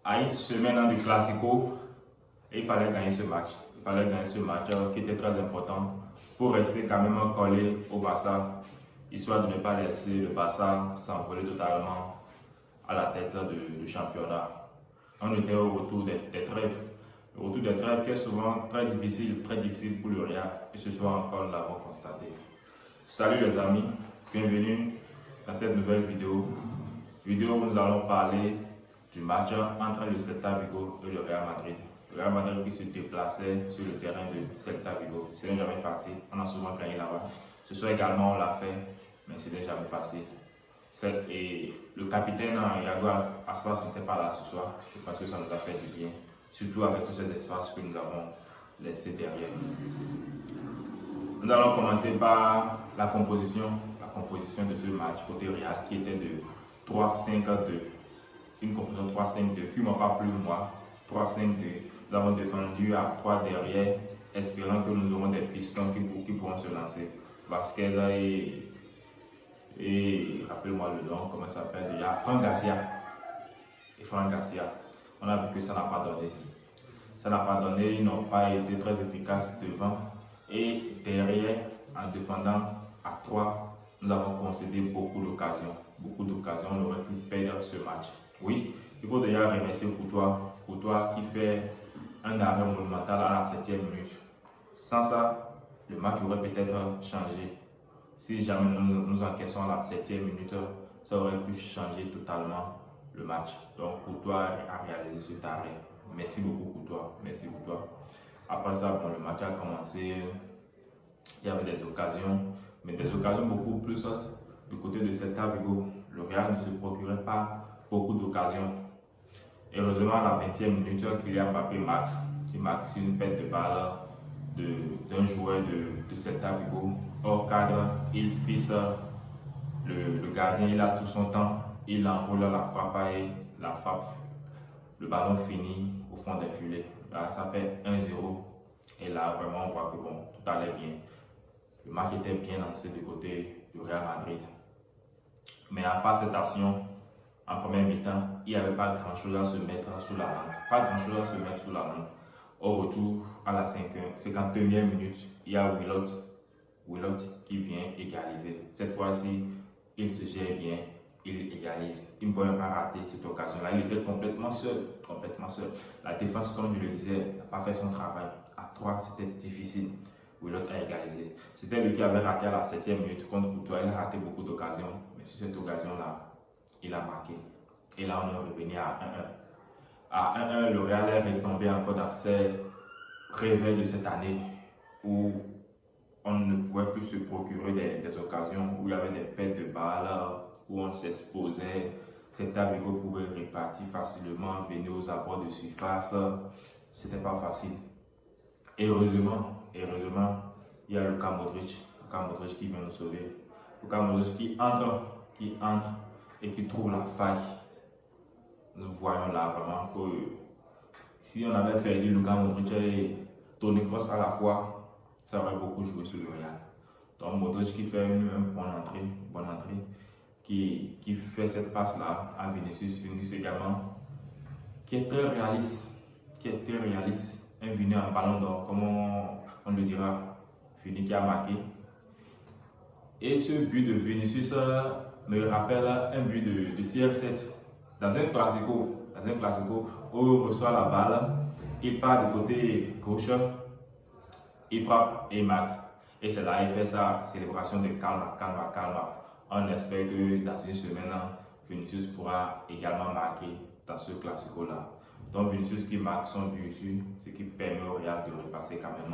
À une semaine du Classico, il fallait gagner ce match. Il fallait gagner ce match qui était très important pour rester quand même collé au Barça, histoire de ne pas laisser le Barça s'envoler totalement à la tête du championnat. On était au retour des trêves. Le retour des trêves qui est souvent très difficile pour le Real. Et ce soir encore, nous l'avons constaté. Salut les amis, bienvenue dans cette nouvelle vidéo. Vidéo où nous allons parler du match entre le Celta Vigo et le Real Madrid. Le Real Madrid qui se déplaçait sur le terrain de Celta Vigo. Ce n'est jamais facile, on a souvent gagné là-bas. Ce soir également on l'a fait, mais ce n'est jamais facile. Et le capitaine Iago Aspas n'était pas là ce soir. Je pense que ça nous a fait du bien, surtout avec tous ces espaces que nous avons laissés derrière. Nous allons commencer par la composition de ce match côté Real qui était de 3-5-2. Une composition 3-5-2 qui ne m'a pas plu moi. 3-5-2. Nous avons défendu à 3 derrière, espérant que nous aurons des pistons qui pourront se lancer. Vasquez et rappelez-moi le nom, comment ça s'appelle déjà, Franck Garcia. Et Franck Garcia. On a vu que ça n'a pas donné. Ça n'a pas donné, ils n'ont pas été très efficaces devant. Et derrière, en défendant à 3, nous avons concédé beaucoup d'occasions. Beaucoup d'occasions, on aurait pu perdre ce match. Oui, il faut déjà remercier Courtois. Courtois qui fait un arrêt monumental à la 7e minute. Sans ça, le match aurait peut-être changé. Si jamais nous encaissons à la 7e minute, ça aurait pu changer totalement le match. Donc Courtois a réalisé cet arrêt. Merci beaucoup Courtois. Merci Courtois. Après ça, bon, le match a commencé. Il y avait des occasions, mais des occasions beaucoup plus du côté de Celta Vigo. Le Real ne se procurait pas beaucoup d'occasions. Heureusement, à la 20e minute, Kylian Mbappé marque. Il marque sur une perte de balle d'un joueur de Celta Vigo. Hors cadre, il fixe le gardien, il a tout son temps. Il enroule la frappe et la frappe. Le ballon finit au fond des filets. Là, ça fait 1-0. Et là, vraiment, on voit que bon, tout allait bien. Le match était bien lancé du côté du Real Madrid. Mais à part cette action, en première mi-temps, il n'y avait pas grand-chose à se mettre sous la langue. Pas grand-chose à se mettre sous la langue. Au retour, à la 51e minute, il y a Willotte qui vient égaliser. Cette fois-ci, il se gère bien, il égalise. Il ne peut pas rater cette occasion-là. Il était complètement seul. La défense, comme je le disais, n'a pas fait son travail. À 3, c'était difficile. Willotte a égalisé. C'était lui qui avait raté à la 7e minute contre Courtois. Il a raté beaucoup d'occasions. Mais sur cette occasion-là, il a marqué. Et là, on est revenu à 1-1. À 1-1, le Real est retombé encore dans ces réveils de cette année où on ne pouvait plus se procurer des occasions, où il y avait des pertes de balles, où on s'exposait. Celta Vigo pouvait répartir facilement, venir aux abords de surface. C'était pas facile. Et heureusement, il y a Luka Modric qui vient nous sauver. Luka Modric qui entre et qui trouve la faille. Nous voyons là vraiment que si on avait perdu Luka Modric et Toni Kroos à la fois, ça aurait beaucoup joué sur le Real. Donc Modric qui fait une bonne entrée, qui fait cette passe-là à Vinicius également, qui est très réaliste, un Vini en ballon d'or, comme on le dira, Vini qui a marqué. Et ce but de Vinicius me rappelle un but de CR7 dans un classico où il reçoit la balle, il part du côté gauche, il frappe et il marque. Et c'est là qu'il fait sa célébration de calma. On espère que dans une semaine, Vinicius pourra également marquer dans ce classico-là. Donc Vinicius qui marque son but ici, ce qui permet au Real de repasser quand même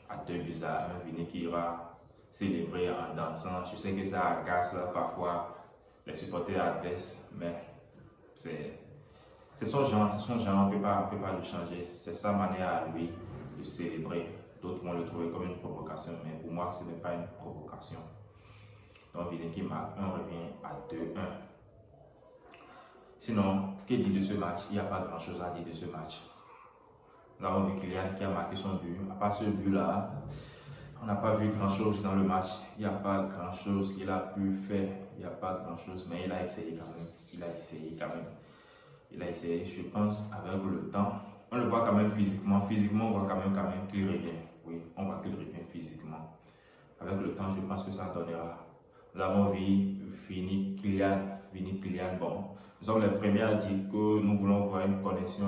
à 2-1. Vini qui ira célébrer en dansant. Je sais que ça agace parfois les supporters adverses, mais c'est son genre, on ne peut pas le changer. C'est sa manière à lui de célébrer. D'autres vont le trouver comme une provocation, mais pour moi, ce n'est pas une provocation. Donc Vini qui marque, on revient à 2-1. Sinon, que dit de ce match? Il n'y a pas grand-chose à dire de ce match. Nous avons vu Kylian qui a marqué son but. À part ce but-là, on n'a pas vu grand-chose dans le match. Il n'y a pas grand-chose qu'il a pu faire. Il n'y a pas grand-chose, mais il a essayé quand même. Il a essayé, je pense, avec le temps. On le voit quand même physiquement. Physiquement, on voit quand même qu'il revient. Oui, on voit qu'il revient physiquement. Avec le temps, je pense que ça donnera. Nous avons vu Vini Kylian. Bon, nous sommes les premiers à dire que nous voulons voir une connexion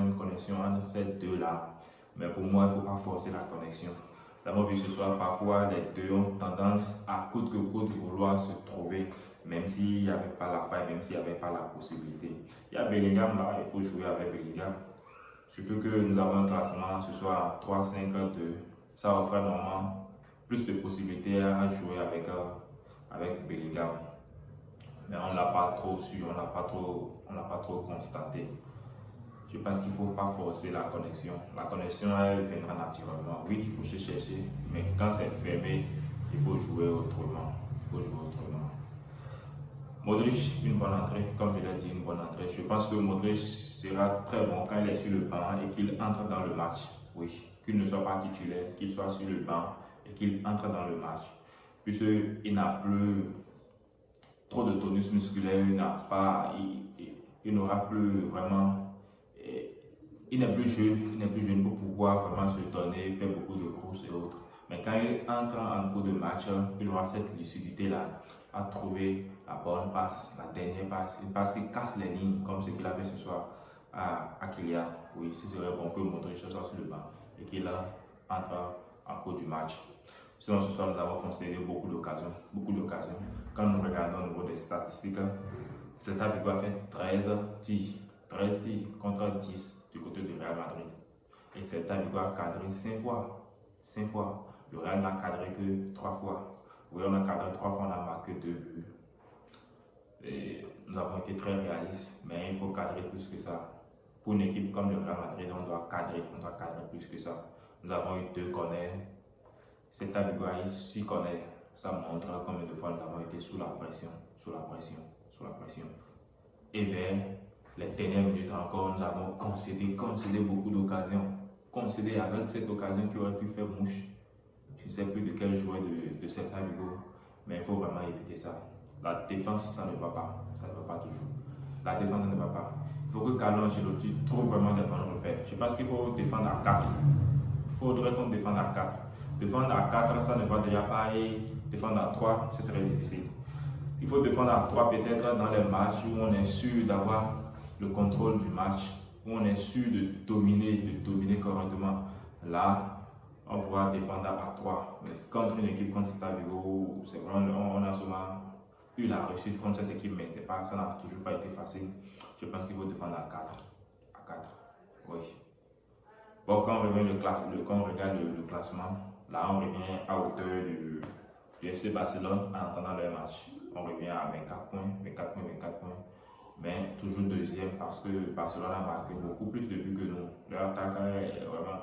entre ces deux-là. Mais pour moi, il ne faut pas forcer la connexion. Nous avons vu ce soir, parfois les deux ont tendance à coûte que coûte vouloir se trouver, même s'il n'y avait pas la faille, même s'il n'y avait pas la possibilité. Il y a Bellingham là, il faut jouer avec Bellingham. Surtout que nous avons un classement ce soir 3-5-2. Ça offre normalement plus de possibilités à jouer avec Bellingham. Mais on ne l'a pas trop su, on ne l'a pas trop constaté. Je pense qu'il ne faut pas forcer la connexion. La connexion, elle viendra naturellement. Oui, il faut se chercher, mais quand c'est fermé, il faut jouer autrement. Modric, une bonne entrée, comme je l'ai dit, une bonne entrée. Je pense que Modric sera très bon quand il est sur le banc et qu'il entre dans le match. Oui, qu'il ne soit pas titulaire, qu'il soit sur le banc et qu'il entre dans le match. Puisqu'il n'a plus trop de tonus musculaire, il n'aura plus vraiment, il n'est plus jeune pour pouvoir vraiment se donner, faire beaucoup de courses et autres. Mais quand il entre en cours de match, il aura cette lucidité-là à trouver la bonne passe, la dernière passe, une passe qui casse les lignes, comme ce qu'il a fait ce soir à Kylian. Oui, ce serait bon que Modric soit sur le banc et qu'il entre en cours du match. Sinon, ce soir, nous avons concédé beaucoup d'occasions. Quand nous regardons au niveau des statistiques, Celta Vigo a fait 13 tirs contre 10 du côté du Real Madrid. Et Celta Vigo a cadré 5 fois. Le Real n'a cadré que 3 fois. Oui, on a cadré 3 fois, on a marqué 2 buts. Et nous avons été très réalistes, mais il faut cadrer plus que ça. Pour une équipe comme le Real Madrid, on doit cadrer plus que ça. Nous avons eu 2 corners. Celta Vigo a eu 6 corners. Ça montre combien de fois nous avons été sous la pression. Et vers les dernières minutes encore, nous avons concédé beaucoup d'occasions. Concédé avec cette occasion qui aurait pu faire mouche. Je ne sais plus de quel joueur de Celta Vigo, mais il faut vraiment éviter ça. La défense, ça ne va pas. Ça ne va pas toujours. La défense, ça ne va pas. Il faut que Carlo Ancelotti trouve vraiment des bons repères. Je pense qu'il faut défendre à 4. Il faudrait qu'on défende à 4. Défendre à 4, ça ne va déjà pas, et défendre à 3, ce serait difficile. Il faut défendre à 3 peut-être dans les matchs où on est sûr d'avoir le contrôle du match, où on est sûr de dominer correctement. Là, on pourra défendre à 3. Mais contre une équipe comme Celta Vigo, c'est vraiment, on a souvent eu la réussite contre cette équipe, mais ça n'a toujours pas été facile. Je pense qu'il faut défendre à 4. Oui. Bon, quand on regarde le classement, là on revient à hauteur du FC Barcelone en attendant leur match. On revient à 24 points. Mais toujours deuxième parce que Barcelone a marqué beaucoup plus de buts que nous. Leur attaque est vraiment,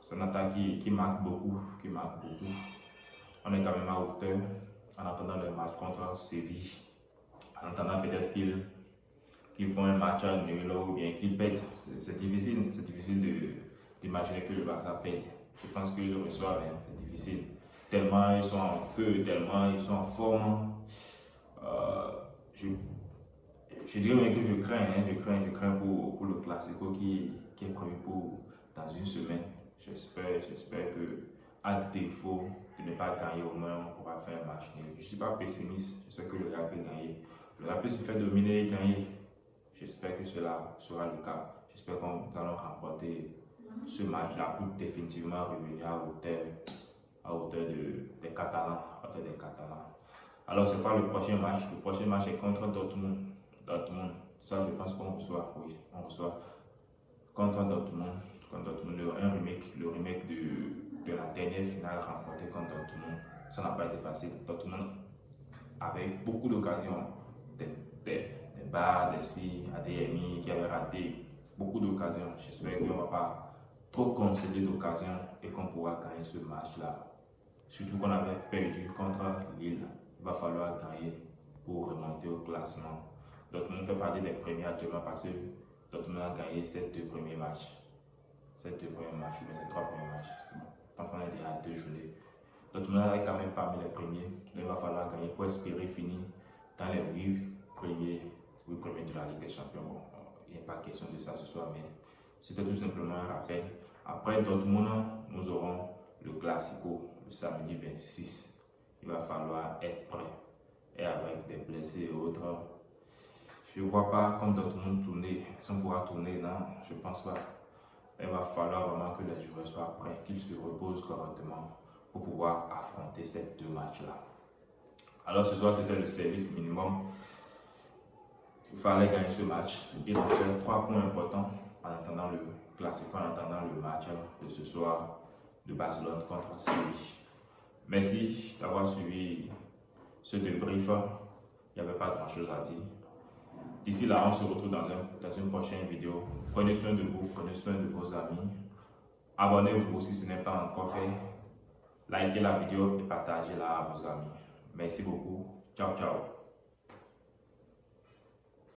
c'est une attaque qui marque beaucoup. On est quand même à hauteur en attendant le match contre Séville. En attendant peut-être qu'ils font un match à nul ou bien qu'ils pètent. C'est difficile d'imaginer que le Barça pète. Je pense qu'ils le reçoivent, hein. C'est difficile. Tellement ils sont en feu, tellement ils sont en forme. Je dirais même que je crains pour le Classico qui est prévu pour dans une semaine. J'espère que, à défaut de ne pas gagner, au moins on pourra faire un match nul. Je ne suis pas pessimiste, je sais que le Real peut gagner. Le Real peut se faire dominer et gagner. J'espère que cela sera le cas. J'espère que nous allons remporter ce match-là pour définitivement revenir à hauteur des Catalans. Alors, c'est pas le prochain match. Le prochain match est contre Dortmund. Ça, je pense qu'on reçoit. Oui, on reçoit contre Dortmund. Le remake de la dernière finale remportée contre Dortmund. Ça n'a pas été facile. Dortmund avait beaucoup d'occasions. Des Barres, des Si, ADMI qui avaient raté beaucoup d'occasions. J'espère qu'on ne va pas trop concéder d'occasions et qu'on pourra gagner ce match-là. Surtout qu'on avait perdu contre Lille. Il va falloir gagner pour remonter au classement. Dortmund fait partie des premiers actuellement parce que Dortmund a gagné ces 2 premiers matchs. Ces 3 premiers matchs. Tant qu'on est déjà à 2 journées. Dortmund est quand même parmi les premiers. Il va falloir gagner pour espérer finir dans les 8 premiers de la Ligue des Champions. Bon, il y a pas question de ça ce soir, mais c'était tout simplement un rappel. Après Dortmund, nous aurons le Classico le samedi 26. Il va falloir être prêt. Et avec des blessés et autres, je ne vois pas comme Dortmund tourner. Si on pourra tourner, non, je ne pense pas. Il va falloir vraiment que les joueurs soient prêts, qu'ils se reposent correctement pour pouvoir affronter ces deux matchs-là. Alors ce soir, c'était le service minimum. Il fallait gagner ce match. Il en fait 3 points importants en attendant le classique, en attendant le match de ce soir de Barcelone contre Séville. Merci d'avoir suivi ce débrief. Il n'y avait pas grand chose à dire. D'ici là, on se retrouve dans une prochaine vidéo. Prenez soin de vous, prenez soin de vos amis. Abonnez-vous si ce n'est pas encore fait. Likez la vidéo et partagez-la à vos amis. Merci beaucoup. Ciao, ciao.